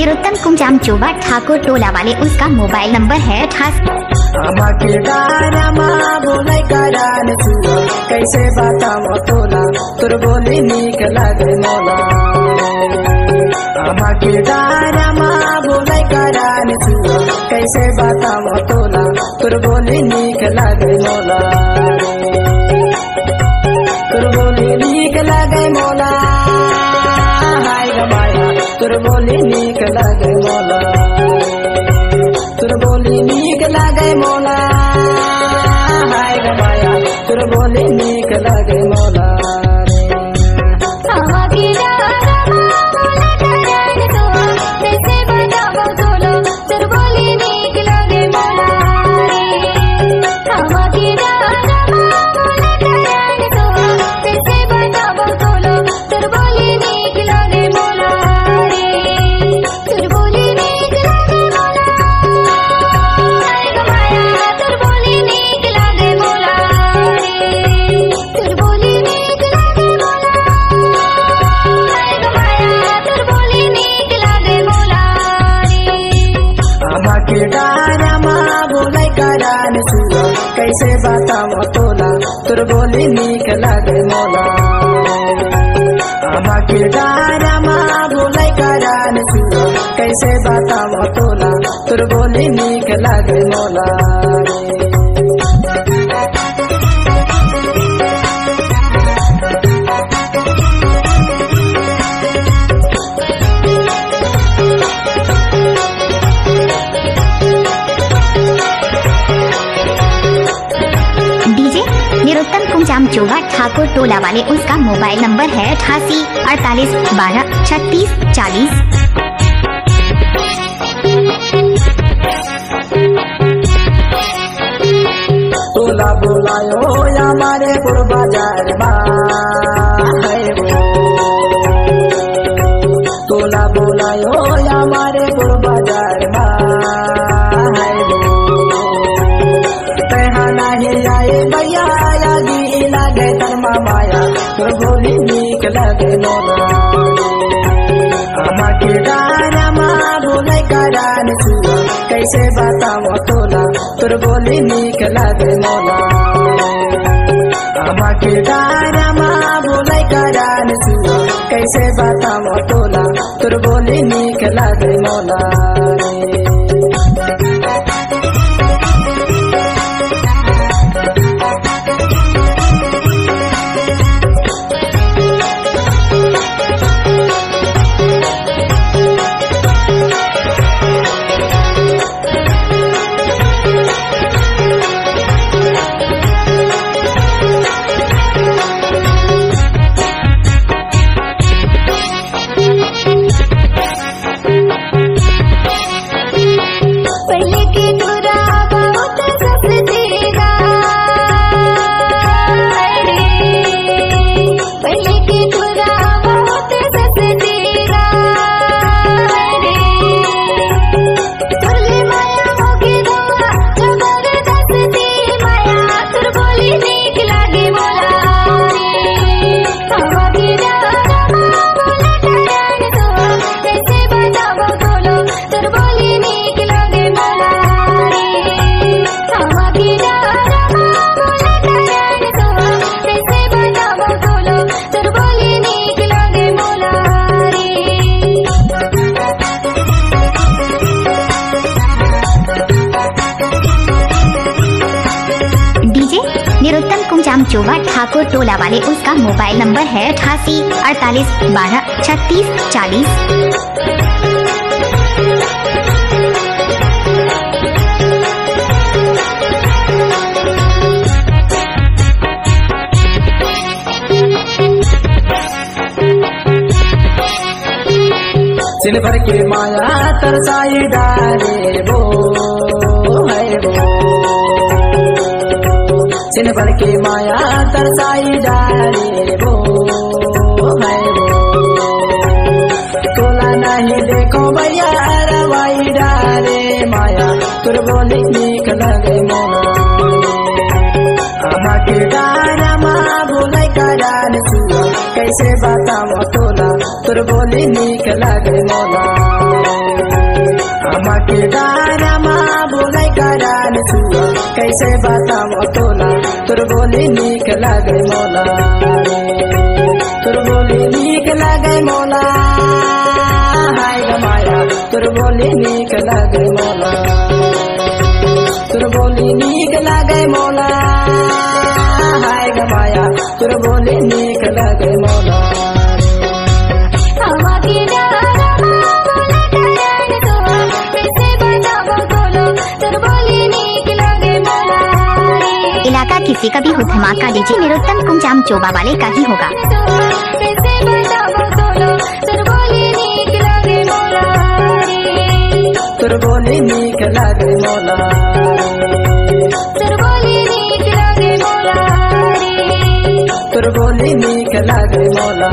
निरुत्तम कुमजाम चोबा ठाकुर टोला वाले, उसका मोबाइल नंबर है 88। कैसे बताओ तोला तुर बोली नीक लगे मोला। के डारमा बोले करान छुआ कैसे बताओ तोला तुर बोली नीक लगे मोला। तुर बोली नीक लगे मोला, हाय ग माया तुर बोली नीक लगे मोला। तुर बोली नीक लगे मोला, हाय ग माया तुर बोली नीक लगे मोला। कैसे बताओ तोला तुर बोली नीक लगे मोला। के डारमा बोले करान छुआ कैसे बताओ तोला तुर बोली नीक लगे मोला। निरुत्तम कुमजाम चोबा ठाकुर टोला वाले, उसका मोबाइल नंबर है 88 48 12 36 40। तोला बोलायो हमारे पुर बाजार तोला बोलायो हमारे पुर बाजार नहीं आए भैया लगे धर्मा माया तुर बोली नीक लगे मोला। के डारमा बोले करान छुआ कैसे बताओ तोला तुर बोली नीक लगे मोला। के डारमा बोले करान छुआ कैसे बताओ तोला तुर बोली नीक लगे मोला। निरुत्तम कुमजाम चोबा ठाकुर टोला वाले, उसका मोबाइल नंबर है 88 48 12 36 40। दिन भर के माया तरसाई डाले वो है वो, दिन भर के माया तरसाई डाले वो है वो। तोला नहीं देखो भैया रवाई डाले माया तुर बोली नीक लगे मोला। के डारमा बोले करान छुआ कैसे बताओ तोला तोर बोली नीक लागे मोला हमके दानमा बोलै करान छुआ कैसे बताओ तोला तोर बोली नीक लागे मोला तोर बोली नीक लागे मोला हाय ग माया तोर बोली नीक लागे मोला तोर बोली नीक लागे मोला हाय ग माया तोर बोली नीक लागे मोला इलाका किसी का भी हो धमाका डीजे निरुत्तम कुंजाम चोबा वाले का ही होगा। तोर बोली नीक लागे मोला तोर बोली नीक लागे मोला